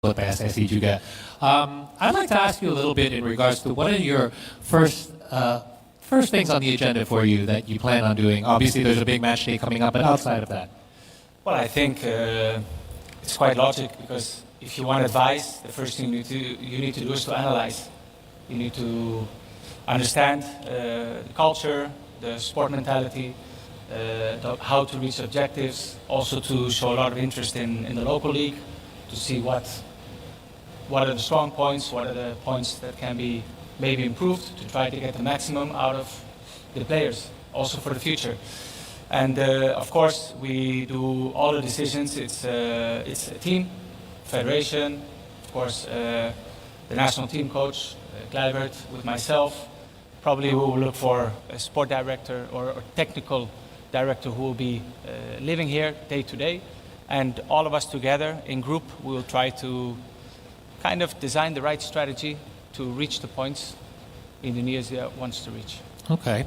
PSSI juga. I'd like to ask you a little bit in regards to what are your first things on the agenda for you that you plan on doing. Obviously, there's a big match day coming up, but outside of that. Well, I think it's quite logic because if you want advice, the first thing you need to do is to analyze. You need to understand the culture, the sport mentality, how to reach objectives, also to show a lot of interest in the local league, to see what are the strong points, what are the points that can be maybe improved, to try to get the maximum out of the players, also for the future. And of course, we do all the decisions. It's a team, federation, of course, the national team coach, Kluivert, with myself. Probably we will look for a sport director or technical director who will be living here day to day. And all of us together in group, we will try to kind of design the right strategy to reach the points Indonesia wants to reach. Okay.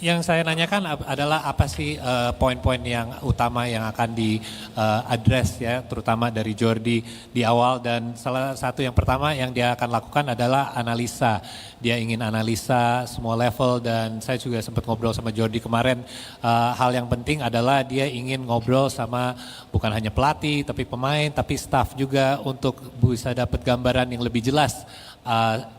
Yang saya nanyakan adalah apa sih poin-poin yang utama yang akan di-address ya, terutama dari Jordi di awal, dan salah satu yang pertama yang dia akan lakukan adalah analisa. Dia ingin analisa semua level, dan saya juga sempat ngobrol sama Jordi kemarin. Hal yang penting adalah dia ingin ngobrol sama bukan hanya pelatih, tapi pemain, tapi staff juga untuk bisa dapat gambaran yang lebih jelas.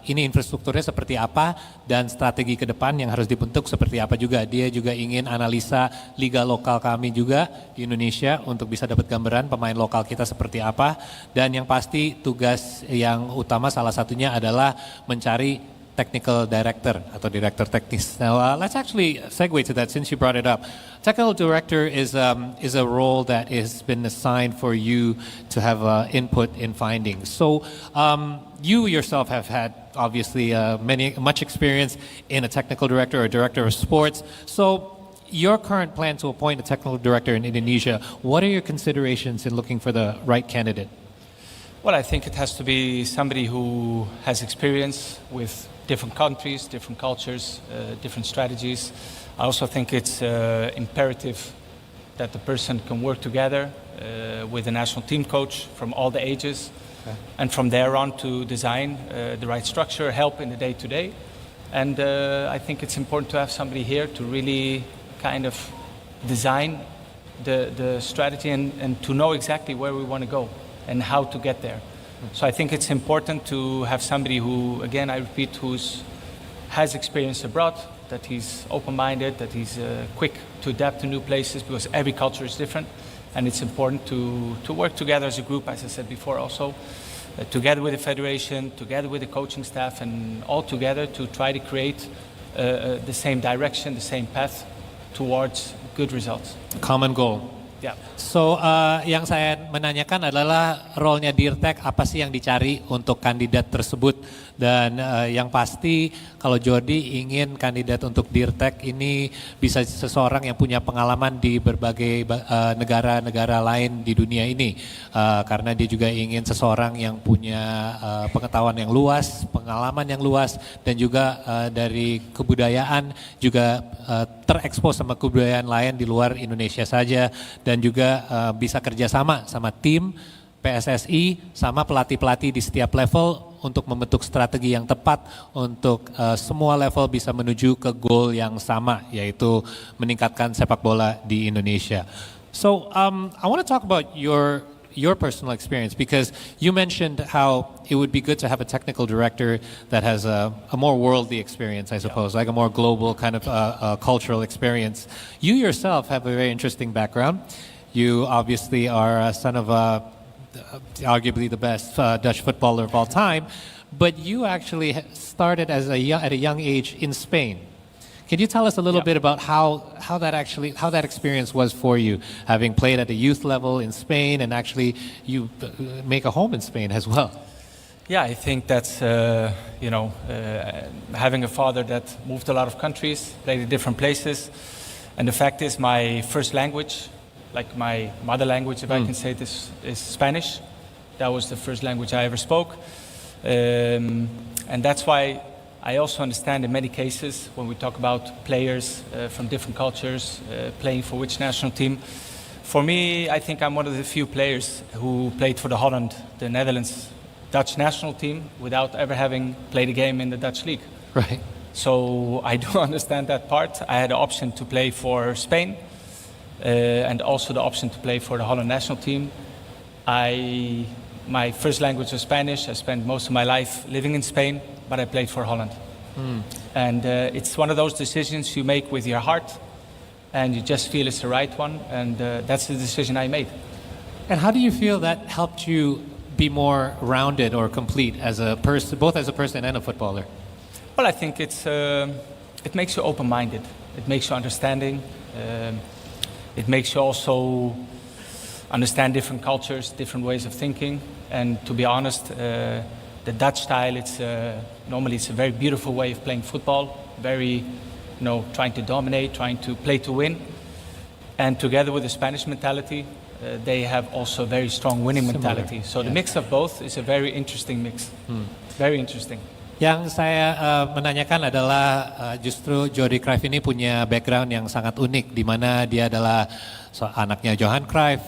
Ini infrastrukturnya seperti apa dan strategi ke depan yang harus dibentuk seperti apa juga. Dia juga ingin analisa liga lokal kami juga di Indonesia untuk bisa dapat gambaran pemain lokal kita seperti apa. Dan yang pasti tugas yang utama salah satunya adalah mencari technical director atau direktur teknis. Now let's actually segue to that since you brought it up. Technical director is a role that has been assigned for you to have input in findings. So you yourself have had obviously much experience in a technical director or director of sports. So your current plan to appoint a technical director in Indonesia, what are your considerations in looking for the right candidate? Well, I think it has to be somebody who has experience with different countries, different cultures, different strategies. I also think it's imperative that the person can work together with the national team coach from all the ages. Okay. And from there on to design the right structure, help in the day-to-day. And I think it's important to have somebody here to really kind of design the strategy and to know exactly where we want to go and how to get there. So I think it's important to have somebody who, again, I repeat, has experience abroad, that he's open-minded, that he's quick to adapt to new places, because every culture is different. And it's important to work together as a group, as I said before also, together with the federation, together with the coaching staff, and all together to try to create the same direction, the same path towards good results. Common goal. Yeah. So, yang saya menanyakan adalah role-nya Dirtek, apa sih yang dicari untuk kandidat tersebut, dan yang pasti kalau Jordi ingin kandidat untuk Dirtek ini bisa seseorang yang punya pengalaman di berbagai negara-negara lain di dunia ini, karena dia juga ingin seseorang yang punya pengetahuan yang luas, pengalaman yang luas, dan juga dari kebudayaan juga terekspos sama kebudayaan lain di luar Indonesia saja, dan juga bisa kerjasama sama tim PSSI sama pelatih-pelatih di setiap level untuk membentuk strategi yang tepat untuk semua level bisa menuju ke goal yang sama, yaitu meningkatkan sepak bola di Indonesia. So I want to talk about your personal experience, because you mentioned how it would be good to have a technical director that has a more worldly experience, I suppose, like a more global kind of cultural experience. You yourself have a very interesting background. You obviously are a son of arguably the best Dutch footballer of all time, but you actually started at a young age in Spain. Can you tell us a little bit about how that experience was for you, having played at a youth level in Spain, and actually you make a home in Spain as well? Yeah, I think that's having a father that moved a lot of countries, played in different places, and the fact is my first language, like my mother language, if I can say this, is Spanish. That was the first language I ever spoke, and that's why I also understand in many cases when we talk about players from different cultures playing for which national team, For me, I think I'm one of the few players who played for the Holland, the Netherlands, Dutch national team without ever having played a game in the Dutch league. Right. So I do understand that part. I had the option to play for Spain and also the option to play for the Holland national team. My first language was Spanish. I spent most of my life living in Spain, but I played for Holland. And it's one of those decisions you make with your heart, and you just feel it's the right one, and that's the decision I made. And how do you feel that helped you be more rounded or complete as a person, both as a person and a footballer? Well, I think it makes you open-minded. It makes you understanding. It makes you also understand different cultures, different ways of thinking. And to be honest, the Dutch style, normally it's a very beautiful way of playing football. Very, trying to dominate, trying to play to win. And together with the Spanish mentality, they have also a very strong winning mentality. So the mix of both is a very interesting mix. Very interesting. Yang saya menanyakan adalah justru Jordi Cruyff ini punya background yang sangat unik, di mana dia adalah anaknya Johan Cruyff,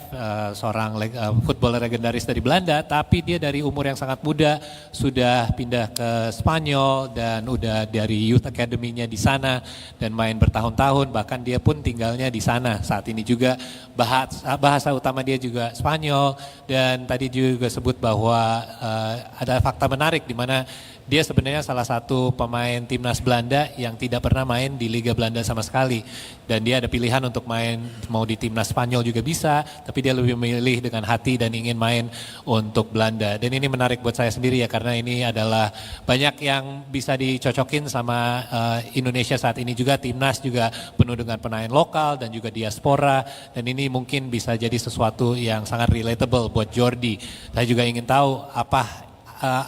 seorang footballer legendaris dari Belanda, tapi dia dari umur yang sangat muda sudah pindah ke Spanyol dan udah dari youth academy-nya di sana dan main bertahun-tahun, bahkan dia pun tinggalnya di sana saat ini juga. Bahasa utama dia juga Spanyol, dan tadi juga sebut bahwa ada fakta menarik di mana dia sebenarnya salah satu pemain timnas Belanda yang tidak pernah main di Liga Belanda sama sekali. Dan dia ada pilihan untuk main mau di timnas Spanyol juga bisa, tapi dia lebih memilih dengan hati dan ingin main untuk Belanda. Dan ini menarik buat saya sendiri ya, karena ini adalah banyak yang bisa dicocokin sama Indonesia saat ini juga. Timnas juga penuh dengan pemain lokal dan juga diaspora. Dan ini mungkin bisa jadi sesuatu yang sangat relatable buat Jordi. Saya juga ingin tahu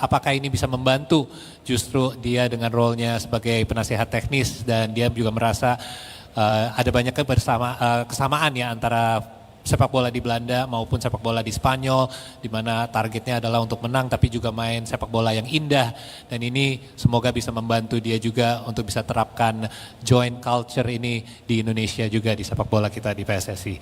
apakah ini bisa membantu justru dia dengan role-nya sebagai penasihat teknis, dan dia juga merasa ada banyak kesamaan ya antara sepak bola di Belanda maupun sepak bola di Spanyol, di mana targetnya adalah untuk menang tapi juga main sepak bola yang indah, dan ini semoga bisa membantu dia juga untuk bisa terapkan joint culture ini di Indonesia juga di sepak bola kita di PSSI.